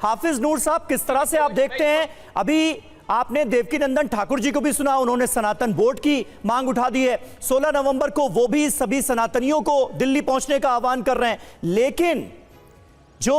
हाफिज नूर साहब, किस तरह से आप देखते हैं, अभी आपने देवकीनंदन ठाकुर जी को भी सुना, उन्होंने सनातन बोर्ड की मांग उठा दी है। 16 नवंबर को वो भी सभी सनातनियों को दिल्ली पहुंचने का आह्वान कर रहे हैं। लेकिन जो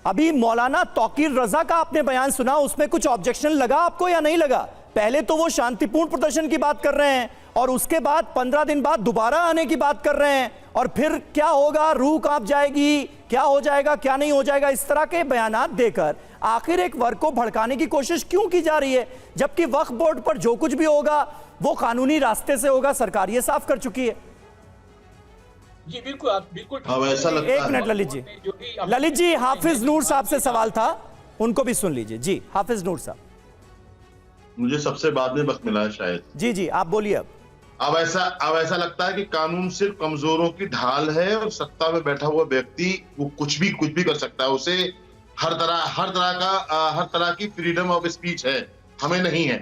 अभी मौलाना तौकीर रजा का आपने बयान सुना, उसमें कुछ ऑब्जेक्शन लगा आपको या नहीं लगा? पहले तो वो शांतिपूर्ण प्रदर्शन की बात कर रहे हैं और उसके बाद 15 दिन बाद दोबारा आने की बात कर रहे हैं, और फिर क्या होगा, रूह कांप जाएगी, क्या हो जाएगा, क्या नहीं हो जाएगा, इस तरह के बयानात देकर आखिर एक वर्ग को भड़काने की कोशिश क्यों की जा रही है, जबकि वक्फ बोर्ड पर जो कुछ भी होगा वो कानूनी रास्ते से होगा, सरकार ये साफ कर चुकी है। जी बिल्कुल, आप बिल्कुल ऐसा लगता है। एक मिनट ललित जी, हाफिज नूर साहब से सवाल था, उनको भी सुन लीजिए। जी हाफिज नूर साहब। मुझे सबसे बाद में वक्त मिला है शायद। जी आप बोलिए। अब ऐसा लगता है कि कानून सिर्फ कमजोरों की ढाल है और सत्ता में बैठा हुआ व्यक्ति वो कुछ भी कर सकता है। उसे हर तरह की फ्रीडम ऑफ स्पीच है, हमें नहीं है।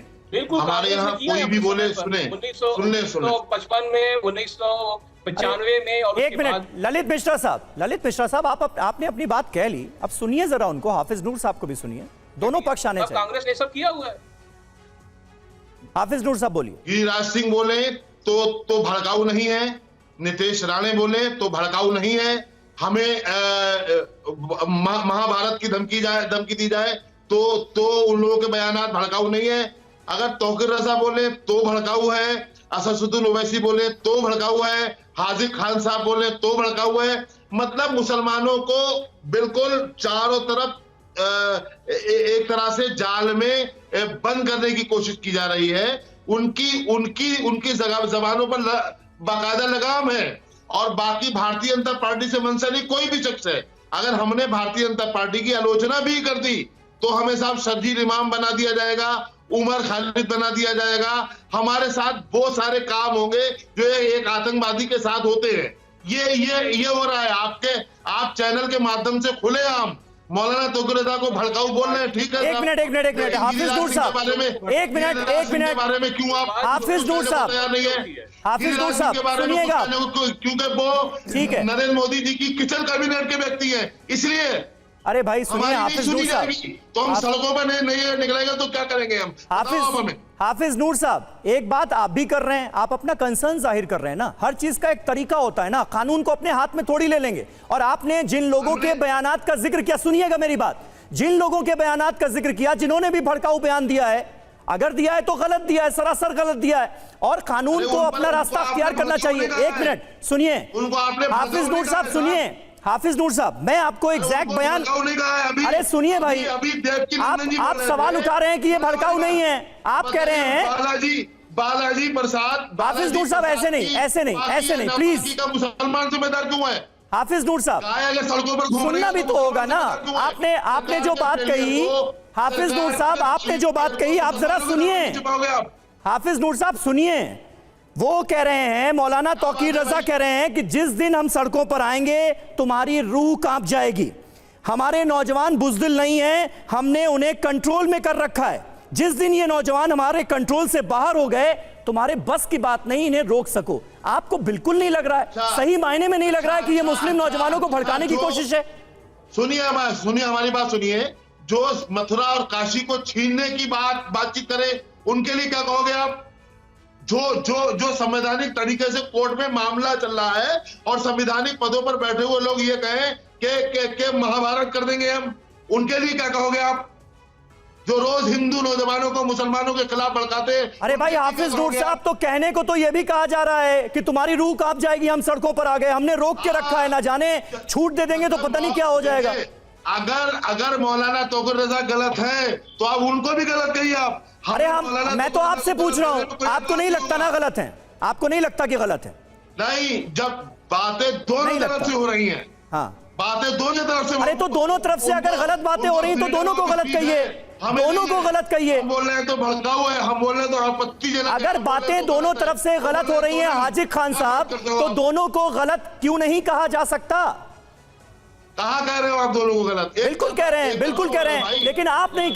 हमारे यहाँ कोई भी बोले, सुने 1955 में, 1995 में। और एक मिनट ललित मिश्रा साहब, आपने अपनी बात कह ली, अब सुनिए जरा उनको, हाफिज नूर साहब को भी सुनिए, दोनों पक्ष आने चाहिए। कांग्रेस ने सब किया हुआ है। हाफिज नूर साहब बोलिए। गिरिराज सिंह बोले तो भड़काऊ नहीं है, नितेश राणे बोले तो भड़काऊ नहीं है, हमें महाभारत की धमकी दी जाए तो उन लोगों के बयानात भड़काऊ नहीं है। अगर तौकीर रजा बोले तो भड़काऊ है, असदुद्दीन ओवैसी बोले तो भड़काऊ है, हाजी खान साहब बोले तो भड़काऊ है। मतलब मुसलमानों को बिल्कुल चारों तरफ एक तरह से जाल में बंद करने की कोशिश की जा रही है। उनकी जबानों पर बाकायदा लगाम है। और बाकी भारतीय जनता पार्टी से मनसली कोई भी शख्स है, अगर हमने भारतीय जनता पार्टी की आलोचना भी कर दी तो हमें साहब शर्जील इमाम बना दिया जाएगा, उमर खालिद बना दिया जाएगा। हमारे साथ बहुत सारे काम होंगे जो एक आतंकवादी के साथ होते हैं। ये हो रहा है। आप चैनल के माध्यम से खुलेआम मौलाना तौकीर रजा को भड़काऊ बोल रहे हैं, ठीक है? एक मिनट हाफिज नूर साहब, एक मिनट बारे में क्यों आप हाफिज नूर साहब सुनिएगा, क्योंकि वो ठीक है नरेंद्र मोदी जी की किचन कैबिनेट के व्यक्ति हैं, इसलिए। अरे भाई सुनिए हाफिज नूर साहब, तो हम सड़कों पर नहीं निकलेंगे तो क्या करेंगे हम? हाफिज नूर साहब, एक बात आप भी कर रहे हैं, आप अपना कंसर्न जाहिर कर रहे हैं ना, हर चीज का एक तरीका होता है ना, कानून को अपने हाथ में थोड़ी ले लेंगे। और आपने जिन लोगों के बयानात का जिक्र किया, सुनिएगा मेरी बात, जिन लोगों के बयानात का जिक्र किया, जिन्होंने भी भड़काऊ बयान दिया है, अगर दिया है तो गलत दिया है, सरासर गलत दिया है, और कानून को अपना रास्ता अख्तियार करना चाहिए। एक मिनट सुनिए हाफिज नूर साहब, सुनिए हाफिज नूर साहब, मैं आपको एग्जैक्ट बयान, अरे सुनिए भाई, आप सवाल उठा रहे हैं कि ये भड़काऊ नहीं है, आप कह रहे हैं बालाजी प्रसाद। हाफिज नूर साहब ऐसे नहीं प्लीज। मुसलमान जिम्मेदार क्यों है? हाफिज नूर साहब सड़कों पर सुनना भी तो होगा ना, आपने जो बात कही, हाफिज नूर साहब आपने जो बात कही, आप जरा सुनिए। हाफिज नूर साहब सुनिए, वो कह रहे हैं, मौलाना तौकीर रजा कह रहे हैं कि जिस दिन हम सड़कों पर आएंगे तुम्हारी रूह कांप जाएगी। हमारे नौजवान बुज़दिल नहीं हैं, हमने उन्हें कंट्रोल में कर रखा है। जिस दिन ये नौजवान हमारे कंट्रोल से बाहर हो गए, तुम्हारे बस की बात नहीं इन्हें रोक सको। आपको बिल्कुल नहीं लग रहा है, सही मायने में नहीं लग रहा है कि ये मुस्लिम नौजवानों को भड़काने की कोशिश है? सुनिए हमारी बात सुनिए। जो मथुरा और काशी को छीनने की बातचीत करे, उनके लिए क्या कहोगे आप? जो संवैधानिक तरीके से कोर्ट में मामला चल रहा है और संवैधानिक पदों पर बैठे हुए लोग ये कहें कि महाभारत कर देंगे हम, उनके लिए क्या कहोगे आप? जो रोज हिंदू नौजवानों को मुसलमानों के खिलाफ भड़काते हैं। अरे भाई हाफिज नूर साहब, तो कहने को तो ये भी कहा जा रहा है कि तुम्हारी रूह कांप जाएगी, हम सड़कों पर आ गए, हमने रोक के रखा है, ना जाने छूट दे देंगे तो पता नहीं क्या हो जाएगा। अगर मौलाना तौकीर रजा गलत है तो आप उनको भी गलत कहिए आप। अरे मैं तो आपसे पूछ रहा हूँ, आपको नहीं लगता ना गलत है? आपको नहीं लगता कि गलत है? नहीं, जब बातें दोनों तरफ से हो रही हैं, हाँ बातें दोनों तरफ से। अरे तो दोनों तरफ से अगर गलत बातें हो रही तो दोनों को गलत कहिए, दोनों को गलत कहिए। हम बोल रहे हैं तो भड़काऊ है, हम बोल रहे हैं तो आपत्ति जला। अगर बातें दोनों तरफ से गलत हो रही हैं हाजी खान साहब, तो दोनों को गलत क्यों नहीं कहा जा सकता? कहाँ कह रहे हो आप दोनों को गलत? बिल्कुल कह रहे हैं, लेकिन आप नहीं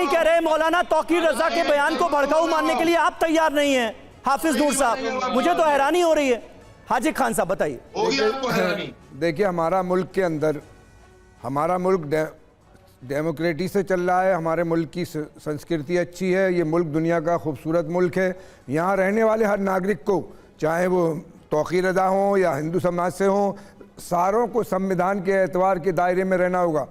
कह रहे। मौलाना तौकीर रजा के बयान को भड़काऊ मानने के लिए आप तैयार नहीं है। हाफिज नूर साहब, मुझे तो हैरानी हो रही है। हाजी खान साहब बताइए। देखिए, हमारा मुल्क के अंदर, हमारा मुल्क डेमोक्रेसी से चल रहा है। हमारे मुल्क की संस्कृति अच्छी है। ये मुल्क दुनिया का खूबसूरत मुल्क है। यहाँ रहने वाले हर नागरिक को, चाहे वो तौक़ी रज़ा हों या हिंदू समाज से हों, सारों को संविधान के एतबार के दायरे में रहना होगा।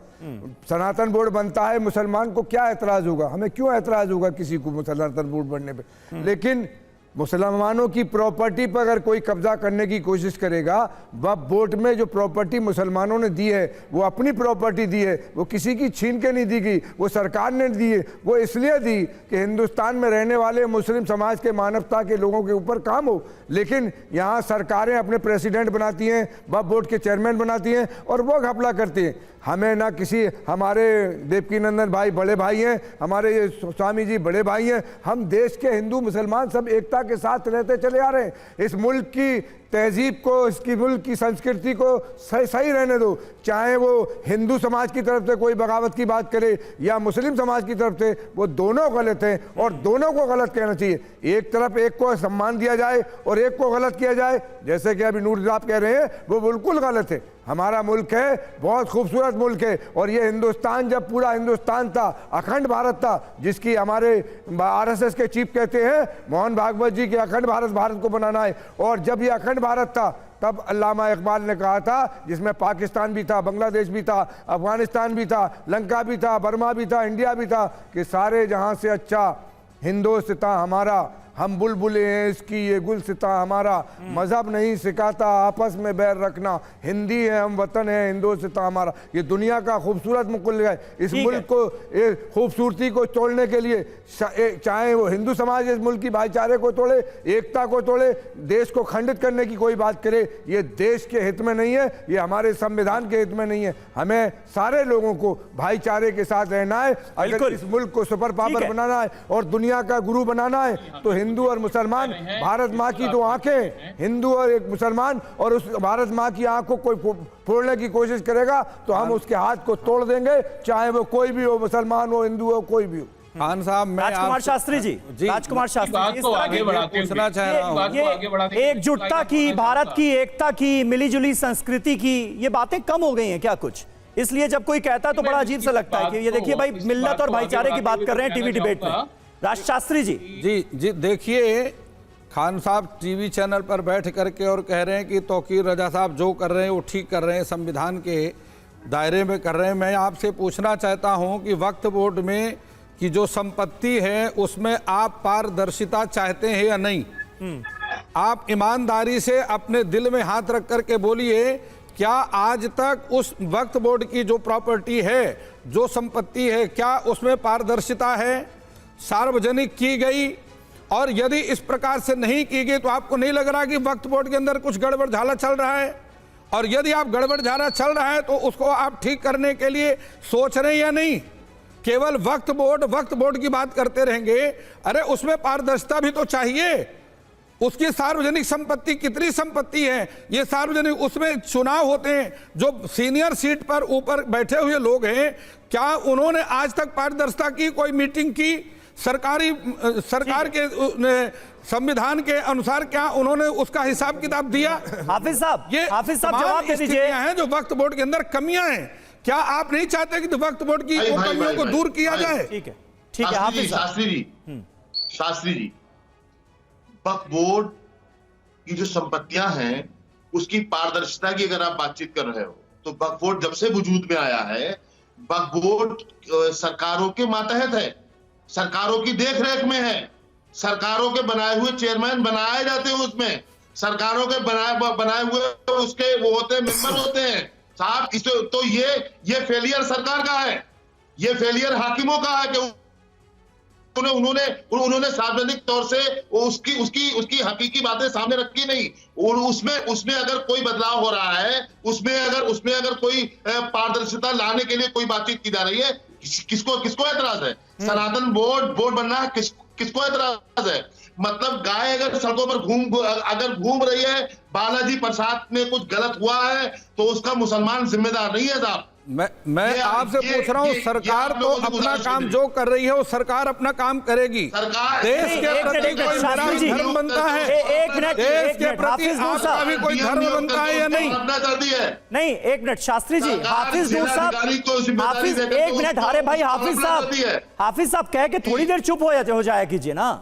सनातन बोर्ड बनता है, मुसलमान को क्या एतराज़ होगा? हमें क्यों एतराज़ होगा किसी को सनातन बोर्ड बनने पे? लेकिन मुसलमानों की प्रॉपर्टी पर अगर कोई कब्जा करने की कोशिश करेगा, वक्फ बोर्ड में जो प्रॉपर्टी मुसलमानों ने दी है वो अपनी प्रॉपर्टी दी है, वो किसी की छीन के नहीं दी गई, वो सरकार ने दी है। वो इसलिए दी कि हिंदुस्तान में रहने वाले मुस्लिम समाज के, मानवता के लोगों के ऊपर काम हो। लेकिन यहाँ सरकारें अपने प्रेसिडेंट बनाती हैं, वक्फ बोर्ड के चेयरमैन बनाती हैं और वो घपला करती हैं। हमें ना किसी, हमारे देवकीनंदन भाई बड़े भाई हैं, हमारे ये स्वामी जी बड़े भाई हैं। हम देश के हिंदू मुसलमान सब एकता के साथ रहते चले आ रहे हैं। इस मुल्क की तहजीब को, इसकी मुल्क की संस्कृति को सही रहने दो। चाहे वो हिंदू समाज की तरफ से कोई बगावत की बात करे या मुस्लिम समाज की तरफ से, वो दोनों गलत हैं और दोनों को गलत कहना चाहिए। एक तरफ एक को सम्मान दिया जाए और एक को गलत किया जाए, जैसे कि अभी नूर साहब कह रहे हैं, वो बिल्कुल गलत है। हमारा मुल्क है, बहुत खूबसूरत मुल्क है। और ये हिंदुस्तान, जब पूरा हिंदुस्तान था, अखंड भारत था, जिसकी हमारे RSS के चीफ कहते हैं मोहन भागवत जी के अखंड भारत को बनाना है। और जब ये अखंड भारत था तब अल्लामा इकबाल ने कहा था, जिसमें पाकिस्तान भी था, बांग्लादेश भी था, अफगानिस्तान भी था, लंका भी था, बर्मा भी था, इंडिया भी था, कि सारे जहां से अच्छा हिंदुस्तान हमारा, हम बुलबुलें हैं इसकी, ये गुलसिता हमारा, मजहब नहीं सिखाता आपस में बैर रखना, हिंदी है हम, वतन है हिंदुस्तान हमारा। ये दुनिया का खूबसूरत मुल्क है। इस मुल्क को, खूबसूरती को तोड़ने के लिए, चाहे वो हिंदू समाज इस मुल्क की भाईचारे को तोड़े, एकता को तोड़े, देश को खंडित करने की कोई बात करे, ये देश के हित में नहीं है, ये हमारे संविधान के हित में नहीं है। हमें सारे लोगों को भाईचारे के साथ रहना है। अगर इस मुल्क को सुपर पावर बनाना है और दुनिया का गुरु बनाना है, तो हिंदू और मुसलमान, भारत माँ की दो आंखें, हिंदू और एक मुसलमान, और उस भारत माँ की आंख को कोई फोड़ने की कोशिश करेगा तो हम उसके हाथ को तोड़ देंगे, चाहे वो कोई भी हो, मुसलमान हो, हिंदू हो, कोई भी हो। खान साहब, मैं राजकुमार शास्त्री जी, राजकुमार शास्त्री, इस तरह की पूछना चाह रहा हूं, एकजुटता की, भारत की एकता की, मिलीजुली संस्कृति की, ये बातें कम हो गई हैं क्या कुछ? इसलिए जब कोई कहता है तो बड़ा अजीब सा लगता है कि ये देखिए भाई, मिल्लत और भाईचारे की बात कर रहे हैं टीवी डिबेट में। राजशास्त्री जी जी देखिए, खान साहब टीवी चैनल पर बैठ करके और कह रहे हैं कि तौकीर रजा साहब जो कर रहे हैं वो ठीक कर रहे हैं, संविधान के दायरे में कर रहे हैं। मैं आपसे पूछना चाहता हूं कि वक्फ बोर्ड में की जो संपत्ति है उसमें आप पारदर्शिता चाहते हैं या नहीं? आप ईमानदारी से अपने दिल में हाथ रख करके बोलिए, क्या आज तक उस वक्फ बोर्ड की जो प्रॉपर्टी है, जो संपत्ति है, क्या उसमें पारदर्शिता है, सार्वजनिक की गई? और यदि इस प्रकार से नहीं की गई तो आपको नहीं लग रहा कि वक्फ बोर्ड के अंदर कुछ गड़बड़ झाला चल रहा है? और यदि आप गड़बड़ झाला चल रहा है तो उसको आप ठीक करने के लिए सोच रहे हैं या नहीं? केवल वक्फ बोर्ड की बात करते रहेंगे। अरे उसमें पारदर्शिता भी तो चाहिए। उसकी सार्वजनिक संपत्ति, कितनी संपत्ति है ये सार्वजनिक, उसमें चुनाव होते हैं, जो सीनियर सीट पर ऊपर बैठे हुए लोग हैं, क्या उन्होंने आज तक पारदर्शिता की? कोई मीटिंग की? सरकार के संविधान के अनुसार क्या उन्होंने उसका हिसाब किताब दिया? हाफिज साहब, ये जवाब दे दीजिए। हैं जो वक्फ बोर्ड के अंदर कमियां हैं, क्या आप नहीं चाहते कि वक्फ बोर्ड की कमियों को दूर किया जाए? ठीक है हाफिज शास्त्री जी, वक्फ बोर्ड की जो संपत्तियां हैं उसकी पारदर्शिता की अगर आप बातचीत कर रहे हो, तो वक्फ बोर्ड जब से वजूद में आया है, वक्फ बोर्ड सरकारों के मातहत है, सरकारों की देखरेख में है, सरकारों के बनाए हुए चेयरमैन बनाए जाते हैं उसमें, सरकारों के बनाए हुए उसके वो होते हैं, मेंबर होते हैं साहब। तो ये फेलियर सरकार का है, ये फेलियर हाकिमों का है कि उन्होंने सार्वजनिक तौर से उसकी हकीकी बातें सामने रखी नहीं। और उसमें अगर कोई बदलाव हो रहा है, उसमें अगर कोई पारदर्शिता लाने के लिए कोई बातचीत की जा रही है, किसको एतराज है? सनातन बोर्ड बनना है, किसको एतराज है? मतलब गाय अगर सड़कों पर घूम रही है, बालाजी प्रसाद में कुछ गलत हुआ है तो उसका मुसलमान जिम्मेदार नहीं है साहब। मैं ये- आपसे पूछ रहा हूँ, ये सरकार आप तो लोगों से अपना गुजारिश काम करिए। जो कर रही है वो सरकार अपना काम करेगी। सरकार देश नहीं, के एक प्रति मिनट, कोई शास्त्री मेरा जी, धर्म बनता है, एक मिनट, देश एक के मिनट, प्रति हाफिज दूर आपका साहब। भी कोई धर्म बनता है या नहीं? बनना चाहती है। नहीं, एक मिनट शास्त्री जी, सरकार हाफिज दूर साहब, जिलाधिकारी को जिम्मेदारी हाफिज देकर एक तो मिनट, उसको अरे भाई हाफिज समझना साहब, चाहती है। हाफिज साहब कह के थोड़ी देर चुप हो जाया कीजिए ना।